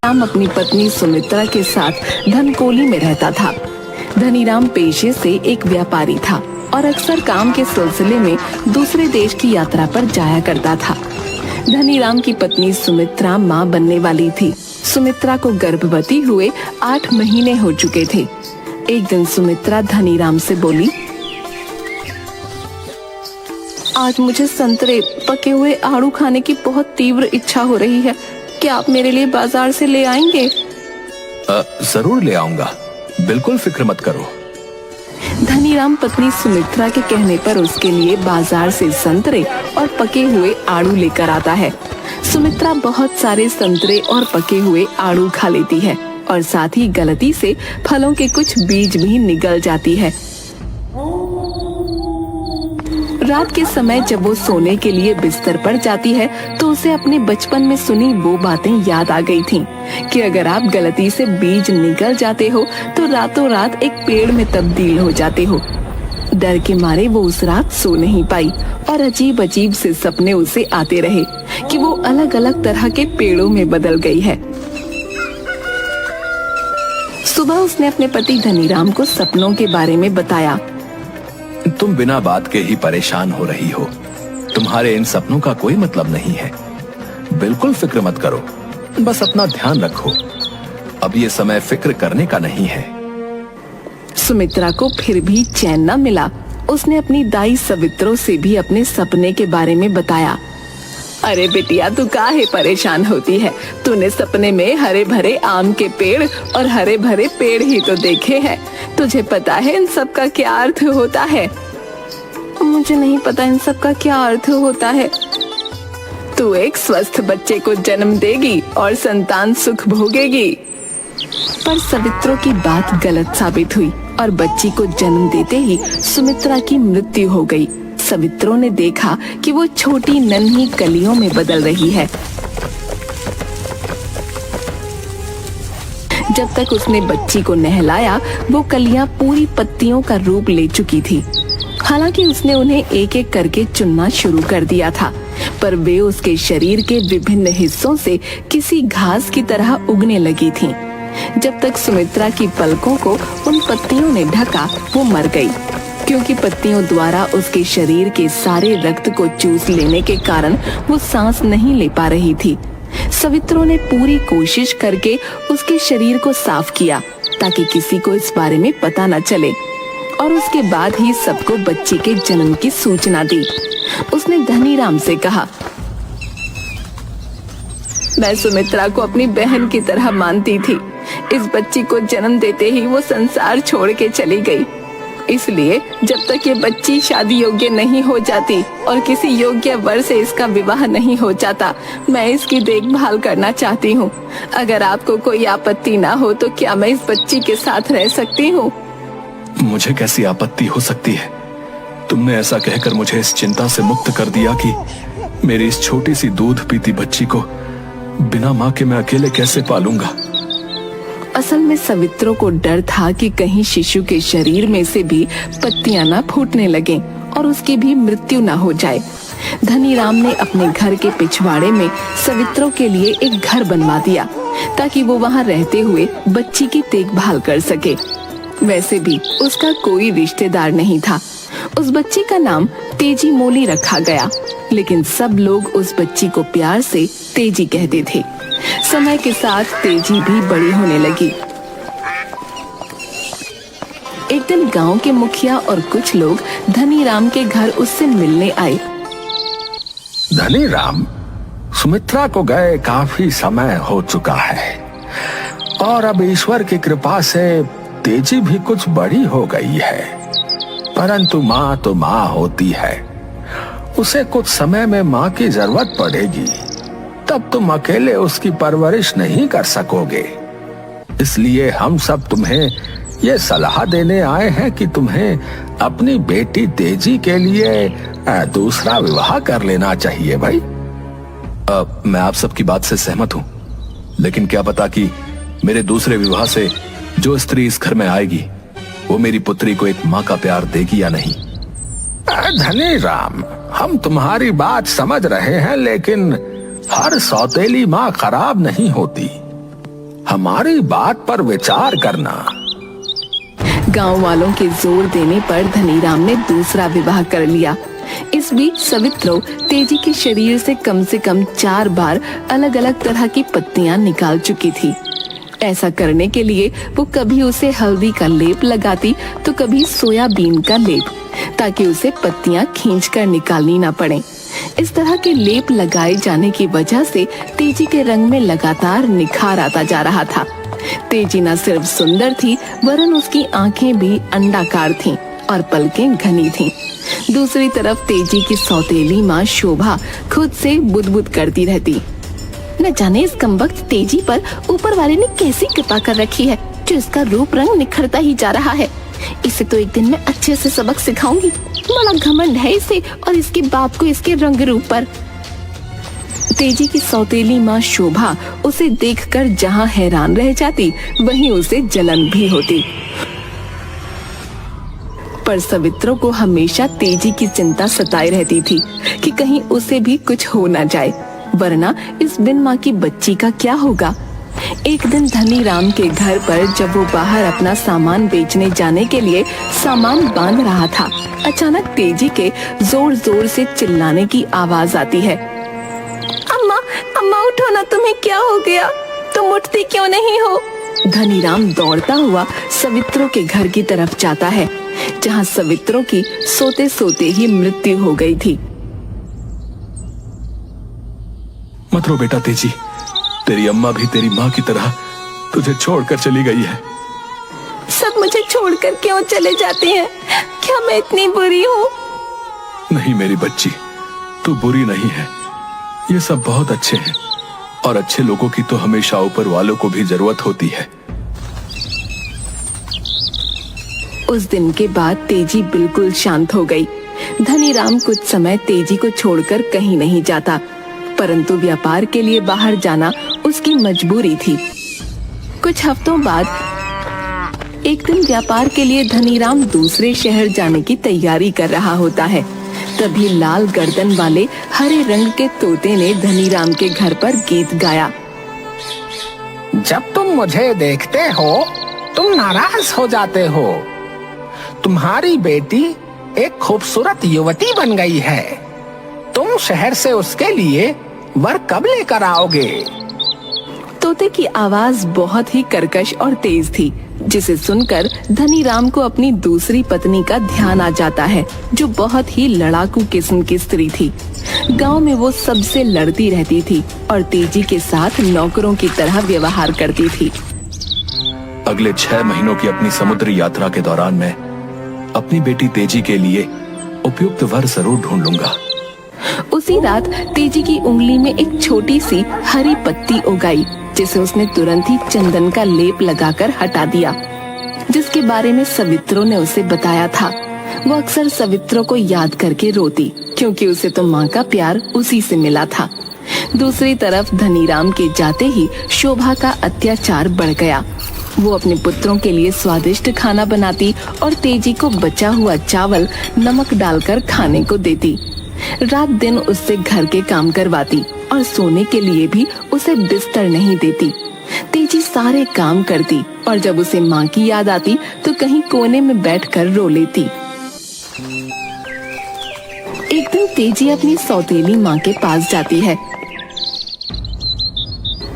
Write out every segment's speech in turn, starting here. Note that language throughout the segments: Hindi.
राम अपनी पत्नी सुमित्रा के साथ धनकोली में रहता था। धनीराम पेशे से एक व्यापारी था और अक्सर काम के सिलसिले में दूसरे देश की यात्रा पर जाया करता था। धनीराम की पत्नी सुमित्रा मां बनने वाली थी। सुमित्रा को गर्भवती हुए 8 महीने हो चुके थे। एक दिन सुमित्रा धनीराम से बोली, आज मुझे संतरे, पके हुए आड़ू खाने की बहुत तीव्र इच्छा हो रही है। क्या आप मेरे लिए बाजार से ले आएंगे? जरूर ले आऊंगा, बिल्कुल फिक्र मत करो। धनीराम पत्नी सुमित्रा के कहने पर उसके लिए बाजार से संतरे और पके हुए आड़ू लेकर आता है। सुमित्रा बहुत सारे संतरे और पके हुए आड़ू खा लेती है और साथ ही गलती से फलों के कुछ बीज भी निगल जाती है। रात के समय जब वो सोने के लिए बिस्तर पर जाती है तो उसे अपने बचपन में सुनी वो बातें याद आ गई थीं कि अगर आप गलती से बीज निगल जाते हो तो रातों रात एक पेड़ में तब्दील हो जाते हो। डर के मारे वो उस रात सो नहीं पाई और अजीब अजीब से सपने उसे आते रहे कि वो अलग अलग तरह के पेड़ों में बदल गई है। सुबह उसने अपने पति धनीराम को सपनों के बारे में बताया। तुम बिना बात के ही परेशान हो रही हो। तुम्हारे इन सपनों का कोई मतलब नहीं है। बिल्कुल फिक्र मत करो, बस अपना ध्यान रखो। अब ये समय फिक्र करने का नहीं है। सुमित्रा को फिर भी चैन न मिला। उसने अपनी दाई सवित्रो से भी अपने सपने के बारे में बताया। अरे बेटिया, तू काहे परेशान होती है? तूने सपने में हरे भरे आम के पेड़ और हरे भरे पेड़ ही तो देखे हैं। तुझे पता है इन सब का क्या अर्थ होता है? मुझे नहीं पता इन सब का क्या अर्थ होता है। तू एक स्वस्थ बच्चे को जन्म देगी और संतान सुख भोगेगी। पर सवित्रो की बात गलत साबित हुई और बच्ची को जन्म देते ही सुमित्रा की मृत्यु हो गई। सवित्रो ने देखा कि वो छोटी नन्ही कलियों में बदल रही है। जब तक उसने बच्ची को नहलाया वो कलियां पूरी पत्तियों का रूप ले चुकी थी। हालांकि उसने उन्हें एक एक करके चुनना शुरू कर दिया था, पर वे उसके शरीर के विभिन्न हिस्सों से किसी घास की तरह उगने लगी थीं। जब तक सुमित्रा की पलकों को उन पत्तियों ने ढका वो मर गई, क्योंकि पत्तियों द्वारा उसके शरीर के सारे रक्त को चूस लेने के कारण वो सांस नहीं ले पा रही थी। सवित्रो ने पूरी कोशिश करके उसके शरीर को साफ किया ताकि किसी को इस बारे में पता न चले, और उसके बाद ही सबको बच्ची के जन्म की सूचना दी। उसने धनीराम से कहा, मैं सुमित्रा को अपनी बहन की तरह मानती थी। इस बच्ची को जन्म देते ही वो संसार छोड़ के चली गई। इसलिए जब तक ये बच्ची शादी योग्य नहीं हो जाती और किसी योग्य वर से इसका विवाह नहीं हो जाता, मैं इसकी देखभाल करना चाहती हूँ। अगर आपको कोई आपत्ति ना हो तो क्या मैं इस बच्ची के साथ रह सकती हूँ? मुझे कैसी आपत्ति हो सकती है? तुमने ऐसा कहकर मुझे इस चिंता से मुक्त कर दिया कि मेरी इस छोटी सी दूध पीती बच्ची को बिना माँ के मैं अकेले कैसे पालूंगा। असल में सवित्रो को डर था कि कहीं शिशु के शरीर में से भी पत्तियां ना फूटने लगें और उसकी भी मृत्यु ना हो जाए। धनीराम ने अपने घर के पिछवाड़े में सवित्रो के लिए एक घर बनवा दिया ताकि वो वहाँ रहते हुए बच्ची की देखभाल कर सके। वैसे भी उसका कोई रिश्तेदार नहीं था। उस बच्ची का नाम तेजी मोली रखा गया, लेकिन सब लोग उस बच्ची को प्यार से तेजी कहते थे। समय के साथ तेजी भी बड़ी होने लगी। एक दिन गांव के मुखिया और कुछ लोग धनीराम के घर उससे मिलने आए। धनीराम, सुमित्रा को गए काफी समय हो चुका है और अब ईश्वर की कृपा से तेजी भी कुछ बड़ी हो गई है, परंतु माँ तो माँ होती है। उसे कुछ समय में माँ की जरूरत पड़ेगी, तब तुम अकेले उसकी परवरिश नहीं कर सकोगे। इसलिए हम सब तुम्हें ये सलाह देने आए हैं कि तुम्हें अपनी बेटी तेजी के लिए दूसरा विवाह कर लेना चाहिए भाई। मैं आप सबकी बात से सहमत हूँ, लेकिन क्या पता कि मेरे दूसरे विवाह से जो स्त्री इस घर में आएगी वो मेरी पुत्री को एक माँ का प्यार देगी या नहीं। धनीराम, हम तुम्हारी बात समझ रहे हैं, लेकिन हर सौतेली माँ खराब नहीं होती। हमारी बात पर विचार करना। गांव वालों के जोर देने पर धनीराम ने दूसरा विवाह कर लिया। इस बीच सवित्रो तेजी के शरीर से कम 4 बार अलग अलग तरह की पत्तियां निकाल चुकी थी। ऐसा करने के लिए वो कभी उसे हल्दी का लेप लगाती तो कभी सोयाबीन का लेप, ताकि उसे पत्तियां खींचकर निकालनी ना पड़े। इस तरह के लेप लगाए जाने की वजह से तेजी के रंग में लगातार निखार आता जा रहा था। तेजी न सिर्फ सुंदर थी, वरन उसकी आंखें भी अंडाकार थीं और पलकें घनी थीं। दूसरी तरफ तेजी की सौतेली माँ शोभा खुद से बुदबुद करती रहती। न जाने इस कमबख्त तेजी पर ऊपर वाले ने कैसी कृपा कर रखी है, जो इसका रूप रंग निखरता ही जा रहा है। इसे तो एक दिन मैं अच्छे से सबक सिखाऊंगी। बड़ा घमंड है इसे और इसके बाप को इसके रंग रूप पर। तेजी की सौतेली माँ शोभा उसे देखकर जहाँ हैरान रह जाती, वहीं उसे जलन भी होती। पर सवित्रो को हमेशा तेजी की चिंता सताए रहती थी कि कहीं उसे भी कुछ हो ना जाए, वरना इस बिन माँ की बच्ची का क्या होगा। एक दिन धनीराम के घर पर जब वो बाहर अपना सामान बेचने जाने के लिए सामान बांध रहा था, अचानक तेजी के जोर जोर से चिल्लाने की आवाज आती है। अम्मा, अम्मा उठो ना, तुम्हें क्या हो गया? तुम उठती क्यों नहीं हो? धनीराम दौड़ता हुआ सवित्रो के घर की तरफ जाता है, जहाँ सवित्रो की सोते सोते ही मृत्यु हो गई थी। मत रो बेटा तेजी, तेरी अम्मा भी तेरी माँ की तरह तुझे छोड़कर चली गई है। सब मुझे छोड़कर क्यों चले जाते हैं? क्या मैं इतनी बुरी हूँ? नहीं मेरी बच्ची, तू बुरी नहीं है। ये सब बहुत अच्छे हैं और अच्छे लोगों की तो हमेशा ऊपर वालों को भी जरूरत होती है। उस दिन के बाद तेजी बिल्कुल शांत हो गई। धनीराम कुछ समय तेजी को छोड़कर कहीं नहीं जाता, परंतु व्यापार के लिए बाहर जाना उसकी मजबूरी थी। कुछ हफ्तों बाद एक दिन व्यापार के लिए धनीराम दूसरे शहर जाने की तैयारी कर रहा होता है। तभी लाल गर्दन वाले हरे रंग के तोते ने धनीराम के घर पर गीत गाया। जब तुम मुझे देखते हो तुम नाराज हो जाते हो। तुम्हारी बेटी एक खूबसूरत युवती बन गई है। तुम शहर से उसके लिए वर कब लेकर आओगे? तोते की आवाज बहुत ही कर्कश और तेज थी, जिसे सुनकर धनीराम को अपनी दूसरी पत्नी का ध्यान आ जाता है, जो बहुत ही लड़ाकू किस्म की स्त्री थी। गांव में वो सबसे लड़ती रहती थी और तेजी के साथ नौकरों की तरह व्यवहार करती थी। अगले 6 महीनों की अपनी समुद्री यात्रा के दौरान मैं अपनी बेटी तेजी के लिए उपयुक्त वर जरूर ढूंढ लूंगा। उसी रात तेजी की उंगली में एक छोटी सी हरी पत्ती उगाई, जिसे उसने तुरंत ही चंदन का लेप लगाकर हटा दिया, जिसके बारे में सवित्रो ने उसे बताया था। वो अक्सर सवित्रो को याद करके रोती, क्योंकि उसे तो माँ का प्यार उसी से मिला था। दूसरी तरफ धनीराम के जाते ही शोभा का अत्याचार बढ़ गया। वो अपने पुत्रों के लिए स्वादिष्ट खाना बनाती और तेजी को बचा हुआ चावल नमक डालकर खाने को देती। रात दिन उससे घर के काम करवाती और सोने के लिए भी उसे बिस्तर नहीं देती। तेजी सारे काम करती और जब उसे माँ की याद आती तो कहीं कोने में बैठकर रो लेती। एक दिन तेजी अपनी सौतेली माँ के पास जाती है।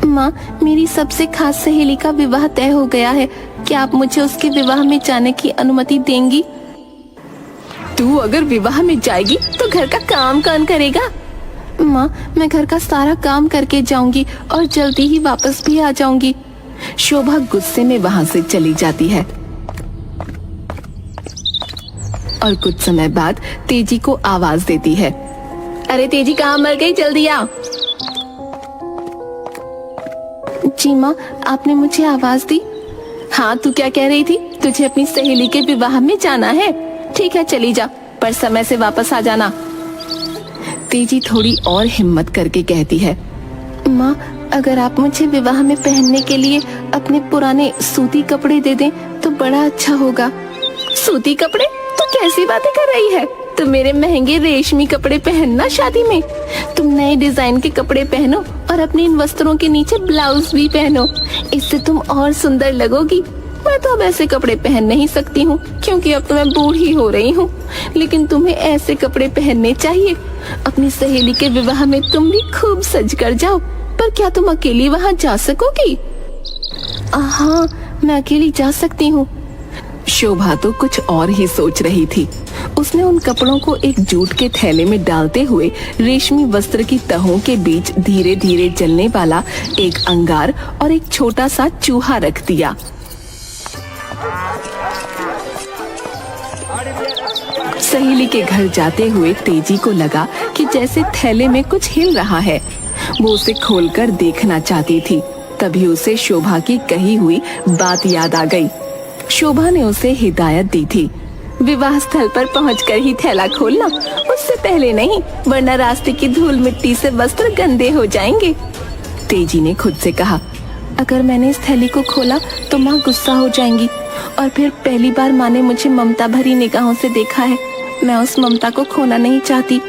माँ, मेरी सबसे खास सहेली का विवाह तय हो गया है। क्या आप मुझे उसके विवाह में जाने की अनुमति देंगी? तू अगर विवाह में जाएगी तो घर का काम कौन करेगा? माँ, मैं घर का सारा काम करके जाऊंगी और जल्दी ही वापस भी आ जाऊंगी। शोभा गुस्से में वहाँ से चली जाती है और कुछ समय बाद तेजी को आवाज देती है। अरे तेजी, कहाँ मर गई? जल्दी आ। जी माँ, आपने मुझे आवाज दी। हाँ, तू क्या कह रही थी? तुझे अपनी सहेली के विवाह में जाना है? ठीक है, चली जा, पर समय से वापस आ जाना। तेजी थोड़ी और हिम्मत करके कहती है। माँ, अगर आप मुझे विवाह में पहनने के लिए अपने पुराने सूती कपड़े दे दें तो बड़ा अच्छा होगा। सूती कपड़े? तू कैसी बातें कर रही है? तो मेरे महंगे रेशमी कपड़े पहनना शादी में। तुम नए डिजाइन के कपड़े पहनो और अपने इन वस्त्रों के नीचे ब्लाउज भी पहनो, इससे तुम और सुंदर लगोगी। मैं तो अब ऐसे कपड़े पहन नहीं सकती हूँ क्योंकि अब तो मैं बूढ़ी हो रही हूँ, लेकिन तुम्हें ऐसे कपड़े पहनने चाहिए। अपनी सहेली के विवाह में तुम भी खूब सज कर जाओ। पर क्या तुम अकेली वहाँ जा सकोगी? हाँ, मैं अकेली जा सकती हूँ। शोभा तो कुछ और ही सोच रही थी। उसने उन कपड़ों को एक जूट के थैले में डालते हुए रेशमी वस्त्र की तहों के बीच धीरे धीरे जलने वाला एक अंगार और एक छोटा सा चूहा रख दिया। सहेली के घर जाते हुए तेजी को लगा कि जैसे थैले में कुछ हिल रहा है। वो उसे खोलकर देखना चाहती थी। तभी उसे शोभा की कही हुई बात याद आ गई। शोभा ने उसे हिदायत दी थी, विवाह स्थल पर पहुंचकर ही थैला खोलना, उससे पहले नहीं, वरना रास्ते की धूल मिट्टी से वस्त्र गंदे हो जाएंगे। तेजी ने खुद से कहा, अगर मैंने इस थैली को खोला तो माँ गुस्सा हो जाएंगी और फिर पहली बार माँ ने मुझे ममता भरी निगाहों से देखा है। मैं उस ममता को खोना नहीं चाहती।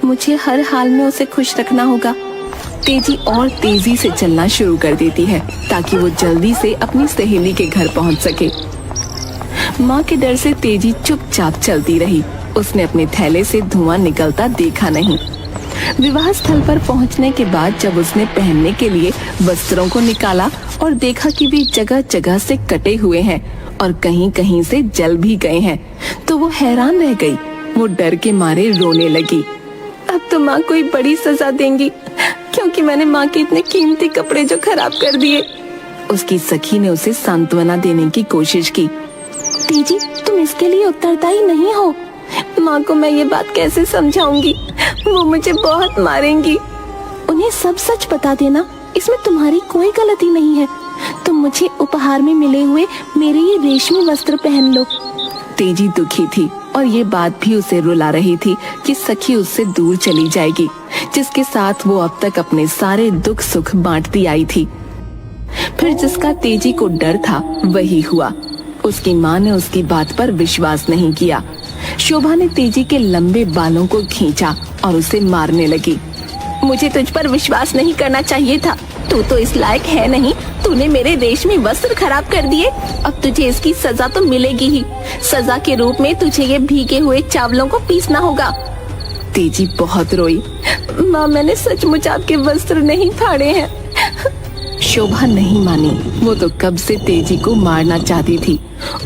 मुझे हर हाल में उसे खुश रखना होगा। तेजी और तेजी से चलना शुरू कर देती है ताकि वो जल्दी से अपनी सहेली के घर पहुंच सके। माँ के डर से तेजी चुपचाप चलती रही। उसने अपने थैले से धुआं निकलता देखा नहीं। विवाह स्थल पर पहुंचने के बाद जब उसने पहनने के लिए वस्त्रों को निकाला और देखा कि वे जगह जगह से कटे हुए हैं और कहीं कहीं से जल भी गए हैं, तो वो हैरान रह गई। वो डर के मारे रोने लगी। अब तो माँ कोई बड़ी सजा देंगी क्योंकि मैंने माँ के इतने कीमती कपड़े जो खराब कर दिए। उसकी सखी ने उसे सांत्वना देने की कोशिश की। तेजी, तुम इसके लिए उत्तरदायी नहीं हो। माँ को मैं ये बात कैसे समझाऊंगी? वो मुझे बहुत मारेंगी। उन्हें सब सच बता देना, इसमें तुम्हारी कोई गलती नहीं है। तुम मुझे उपहार में मिले हुए मेरे ये रेशमी वस्त्र पहन लो। तेजी दुखी थी और ये बात भी उसे रुला रही थी कि सखी उससे दूर चली जाएगी, जिसके साथ वो अब तक अपने सारे दुख सुख बांटती आई थी। फिर जिसका तेजी को डर था वही हुआ। उसकी माँ ने उसकी बात पर विश्वास नहीं किया। शोभा ने तेजी के लंबे बालों को खींचा और उसे मारने लगी। मुझे तुझ पर विश्वास नहीं करना चाहिए था। तू तो इस लायक है नहीं। तूने मेरे रेशमी वस्त्र खराब कर दिए। अब तुझे इसकी सजा तो मिलेगी ही। सजा के रूप में तुझे ये भीगे हुए चावलों को पीसना होगा। तेजी बहुत रोई। माँ, मैंने सचमुच आपके वस्त्र नहीं फाड़े हैं। शोभा नहीं मानी। वो तो कब से तेजी को मारना चाहती थी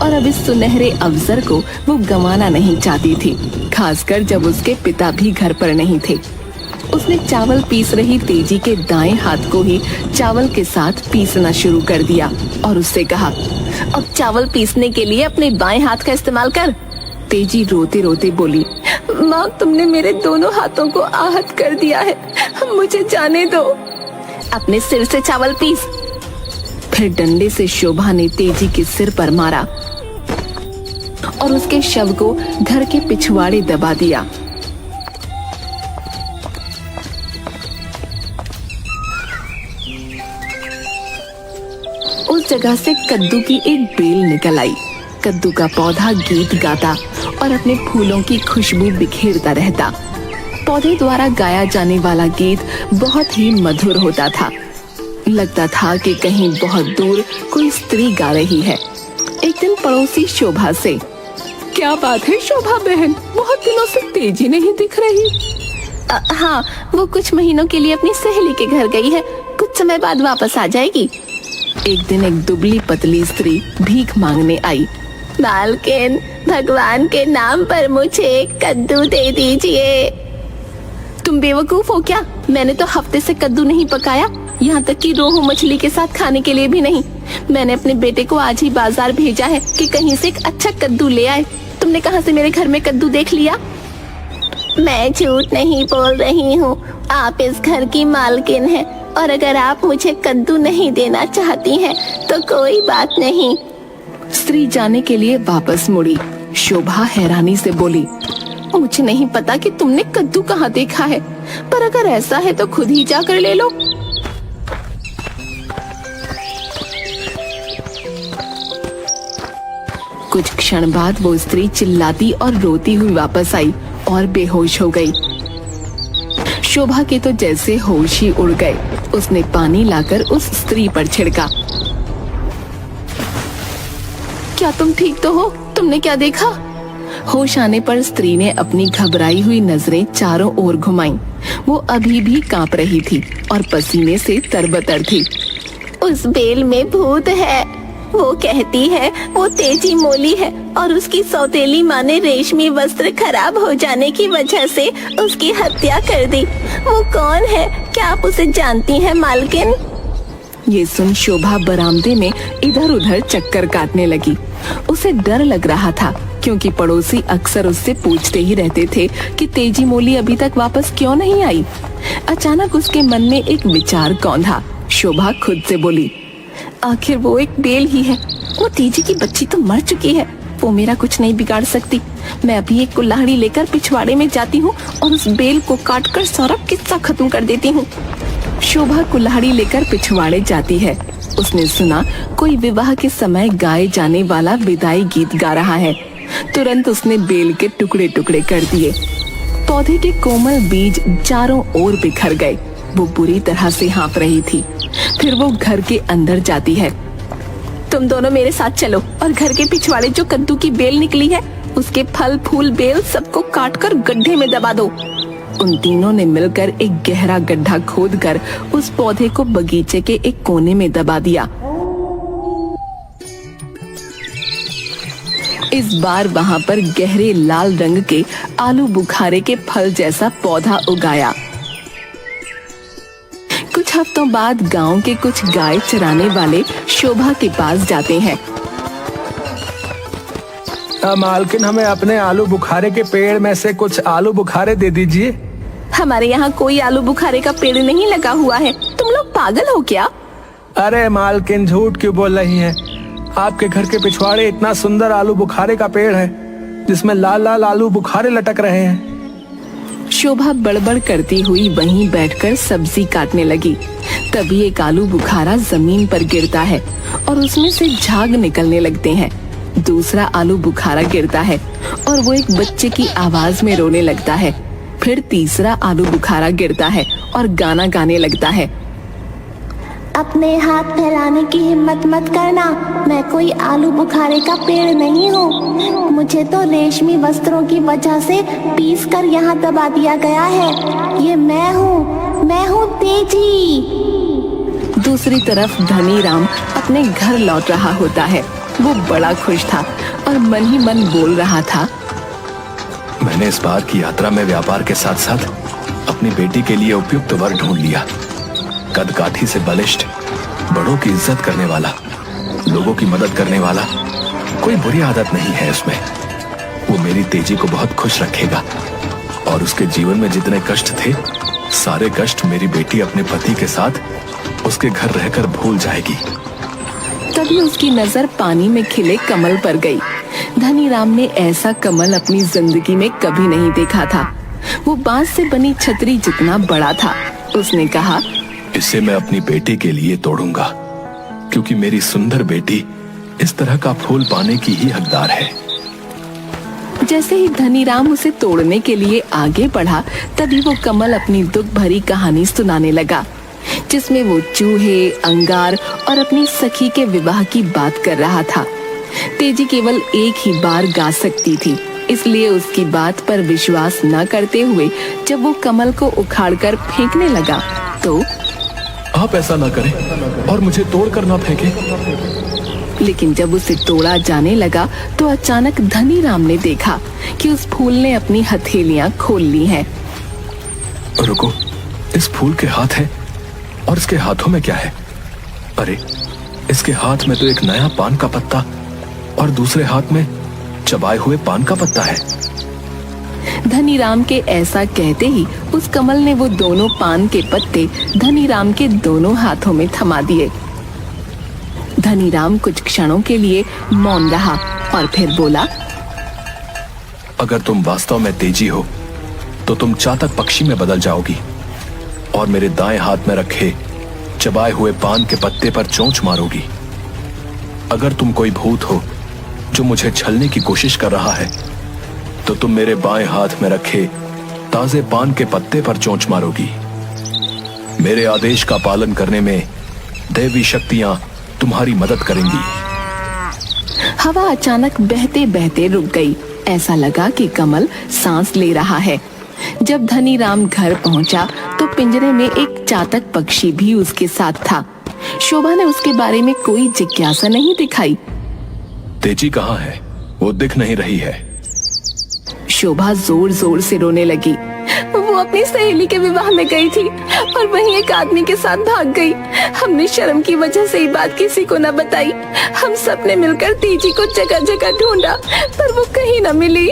और अब इस सुनहरे अवसर को वो गंवाना नहीं चाहती थी, खासकर जब उसके पिता भी घर पर नहीं थे। उसने चावल पीस रही तेजी के दाएं हाथ को ही चावल के साथ पीसना शुरू कर दिया और उससे कहा, अब चावल पीसने के लिए अपने बाएं हाथ का इस्तेमाल कर। तेजी रोते रोते बोली, माँ, तुमने मेरे दोनों हाथों को आहत कर दिया है, मुझे जाने दो। अपने सिर से चावल पीस। फिर डंडे से शोभा ने तेजी के सिर पर मारा और उसके शव को घर के पिछवाड़े दबा दिया। उस जगह से कद्दू की एक बेल निकल आई। कद्दू का पौधा गीत गाता और अपने फूलों की खुशबू बिखेरता रहता। पौधे द्वारा गाया जाने वाला गीत बहुत ही मधुर होता था। लगता था कि कहीं बहुत दूर कोई स्त्री गा रही है। एक दिन पड़ोसी शोभा से, क्या बात है शोभा बहन, बहुत दिनों से तेजी नहीं दिख रही। हाँ, वो कुछ महीनों के लिए अपनी सहेली के घर गई है, कुछ समय बाद वापस आ जाएगी। एक दिन एक दुबली पतली स्त्री भीख मांगने आई। मालकिन, भगवान के नाम पर मुझे एक कद्दू दे दीजिए। तुम बेवकूफ हो क्या? मैंने तो हफ्ते से कद्दू नहीं पकाया, यहाँ तक कि रोहू मछली के साथ खाने के लिए भी नहीं। मैंने अपने बेटे को आज ही बाजार भेजा है कि कहीं से एक अच्छा कद्दू ले आए। तुमने कहाँ से मेरे घर में कद्दू देख लिया? मैं झूठ नहीं बोल रही हूँ, आप इस घर की मालकिन हैं और अगर आप मुझे कद्दू नहीं देना चाहती हैं तो कोई बात नहीं। स्त्री जाने के लिए वापस मुड़ी। शोभा हैरानी से बोली, मुझे नहीं पता कि तुमने कद्दू कहाँ देखा है, पर अगर ऐसा है तो खुद ही जाकर ले लो। कुछ क्षण बाद वो स्त्री चिल्लाती और रोती हुई वापस आई और बेहोश हो गई। शोभा के तो जैसे होश ही उड़ गए। उसने पानी लाकर उस स्त्री पर छिड़का। क्या तुम ठीक तो हो? तुमने क्या देखा? होश आने पर स्त्री ने अपनी घबराई हुई नजरें चारों ओर घुमाईं। वो अभी भी कांप रही थी और पसीने से तरबतर थी। उस बेल में भूत है। वो कहती है वो तेजी मोली है और उसकी सौतेली माँ ने रेशमी वस्त्र खराब हो जाने की वजह से उसकी हत्या कर दी। वो कौन है? क्या आप उसे जानती हैं मालकिन? ये सुन शोभा बरामदे में इधर उधर चक्कर काटने लगी। उसे डर लग रहा था क्योंकि पड़ोसी अक्सर उससे पूछते ही रहते थे कि तेजी मोली अभी तक वापस क्यों नहीं आई। अचानक उसके मन में एक विचार कौंधा। शोभा खुद से बोली, आखिर वो एक बेल ही है। वो तेजी की बच्ची तो मर चुकी है। वो मेरा कुछ नहीं बिगाड़ सकती। मैं अभी एक कुल्हाड़ी लेकर पिछवाड़े में जाती हूँ और उस बेल को काटकर सारा किस्सा खत्म कर देती हूँ। शोभा कुल्हाड़ी लेकर पिछवाड़े जाती है। उसने सुना कोई विवाह के समय गाए जाने वाला विदाई गीत गा रहा है। तुरंत उसने बेल के टुकड़े टुकड़े कर दिए। पौधे के कोमल बीज चारों ओर बिखर गए। वो बुरी तरह से हाँफ रही थी। फिर वो घर के अंदर जाती है। तुम दोनों मेरे साथ चलो और घर के पिछवाड़े जो कद्दू की बेल निकली है उसके फल फूल बेल सबको काटकर गड्ढे में दबा दो। उन तीनों ने मिलकर एक गहरा गड्ढा खोदकर उस पौधे को बगीचे के एक कोने में दबा दिया। इस बार वहां पर गहरे लाल रंग के आलू बुखारे के फल जैसा पौधा उगाया। कुछ हफ्तों बाद गांव के कुछ गाय चराने वाले शोभा के पास जाते हैं। मालकिन, हमें अपने आलू बुखारे के पेड़ में से कुछ आलू बुखारे दे दीजिए। हमारे यहाँ कोई आलू बुखारे का पेड़ नहीं लगा हुआ है। तुम लोग पागल हो क्या? अरे मालकिन, झूठ क्यों बोल रही हैं? आपके घर के पिछवाड़े इतना सुंदर आलू बुखारे का पेड़ है जिसमें लाल लाल आलू बुखारे लटक रहे हैं। शोभा बड़बड़ करती हुई वहीं बैठकर सब्जी काटने लगी। तभी एक आलू बुखारा जमीन पर गिरता है और उसमें से झाग निकलने लगते हैं। दूसरा आलू बुखारा गिरता है और वो एक बच्चे की आवाज में रोने लगता है। फिर तीसरा आलू बुखारा गिरता है और गाना गाने लगता है। अपने हाथ फैलाने की हिम्मत मत करना। मैं कोई आलू बुखारे का पेड़ नहीं हूँ। मुझे तो रेशमी वस्त्रों की वजह से पीस कर यहाँ दबा दिया गया है। ये मैं हूँ तेजी। दूसरी तरफ धनी राम अपने घर लौट रहा होता है। वो बड़ा खुश था और मन ही मन बोल रहा था, मैंने इस बार की यात्रा में व्यापार के साथ साथ अपनी बेटी के लिए उपयुक्त वर ढूंढ लिया। कद काठी से बलिष्ठ, बड़ों की इज्जत करने वाला, लोगों की मदद करने वाला, कोई बुरी आदत नहीं है उसमें। वो मेरी तेजी को बहुत खुश रखेगा और उसके जीवन में जितने कष्ट थे सारे कष्ट मेरी बेटी अपने पति के साथ उसके घर रहकर भूल जाएगी। तभी उसकी नजर पानी में खिले कमल पर गई। धनी राम ने ऐसा कमल अपनी जिंदगी में कभी नहीं देखा था। वो बांस से बनी छतरी जितना बड़ा था। उसने कहा, इसे मैं अपनी बेटी के लिए तोड़ूंगा क्योंकि मेरी सुंदर बेटी इस तरह का फूल पाने की ही हकदार है। जैसे ही धनी राम उसे तोड़ने के लिए आगे बढ़ा तभी वो कमल अपनी दुख भरी कहानी सुनाने लगा, जिसमें वो चूहे, अंगार और अपनी सखी के विवाह की बात कर रहा था। तेजी केवल एक ही बार गा सकती थी, इसलिए उसकी बात पर विश्वास न करते हुए जब वो कमल को उखाड़कर फेंकने लगा तो आप ऐसा ना करें और मुझे तोड़कर ना फेंकें। लेकिन जब उसे तोड़ा जाने लगा तो अचानक धनी राम ने देखा कि उस फूल ने अपनी हथेलियां खोल ली हैं। रुको, इस फूल के हाथ हैं और इसके हाथों में क्या है? अरे, इसके हाथ में तो एक नया पान का पत्ता और दूसरे हाथ में चबाए हुए पान का पत्ता है। धनी राम के ऐसा कहते ही उस कमल ने वो दोनों पान के पत्ते धनी राम के दोनों हाथों में थमा दिए। धनी राम कुछ क्षणों के लिए मौन रहा और फिर बोला, अगर तुम वास्तव में तेजी हो तो तुम चातक पक्षी में बदल जाओगी और मेरे दाएं हाथ में रखे चबाए हुए पान के पत्ते पर चोंच मारोगी। अगर तुम कोई भूत हो जो मुझे छलने की कोशिश कर रहा है तो तुम मेरे बाएं हाथ में रखे ताजे पान के पत्ते पर चोंच मारोगी। मेरे आदेश का पालन करने में दैवी शक्तियां तुम्हारी मदद करेंगी। हवा अचानक बहते बहते रुक गई। ऐसा लगा कि कमल सांस ले रहा है। जब धनीराम घर पहुंचा तो पिंजरे में एक चातक पक्षी भी उसके साथ था। शोभा ने उसके बारे में कोई जिज्ञासा नहीं दिखाई। तेजी कहाँ है? वो दिख नहीं रही है। शोभा जोर जोर से रोने लगी। वो अपनी सहेली के विवाह में गई थी और वहीं एक आदमी के साथ भाग गई। हमने शर्म की वजह से ये बात किसी को न बताई। हम सब ने मिलकर तेजी को जगह जगह ढूंढा पर वो कहीं न मिली।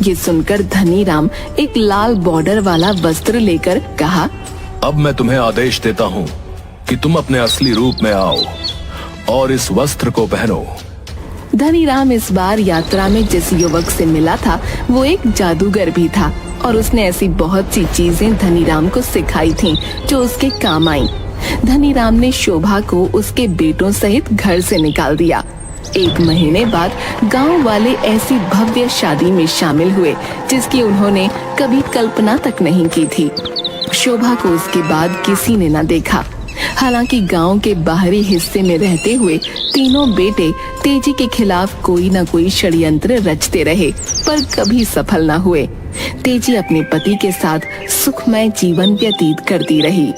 ये सुनकर धनीराम एक लाल बॉर्डर वाला वस्त्र लेकर कहा, अब मैं तुम्हें आदेश देता हूँ कि तुम अपने असली रूप में आओ और इस वस्त्र को पहनो। धनीराम इस बार यात्रा में जिस युवक से मिला था वो एक जादूगर भी था और उसने ऐसी बहुत सी चीजें धनीराम को सिखाई थीं जो उसके काम आई। धनीराम ने शोभा को उसके बेटों सहित घर से निकाल दिया। 1 महीने बाद गांव वाले ऐसी भव्य शादी में शामिल हुए जिसकी उन्होंने कभी कल्पना तक नहीं की थी। शोभा को उसके बाद किसी ने न देखा। हालांकि गांव के बाहरी हिस्से में रहते हुए तीनों बेटे तेजी के खिलाफ कोई न कोई षड्यंत्र रचते रहे पर कभी सफल न हुए। तेजी अपने पति के साथ सुखमय जीवन व्यतीत करती रही।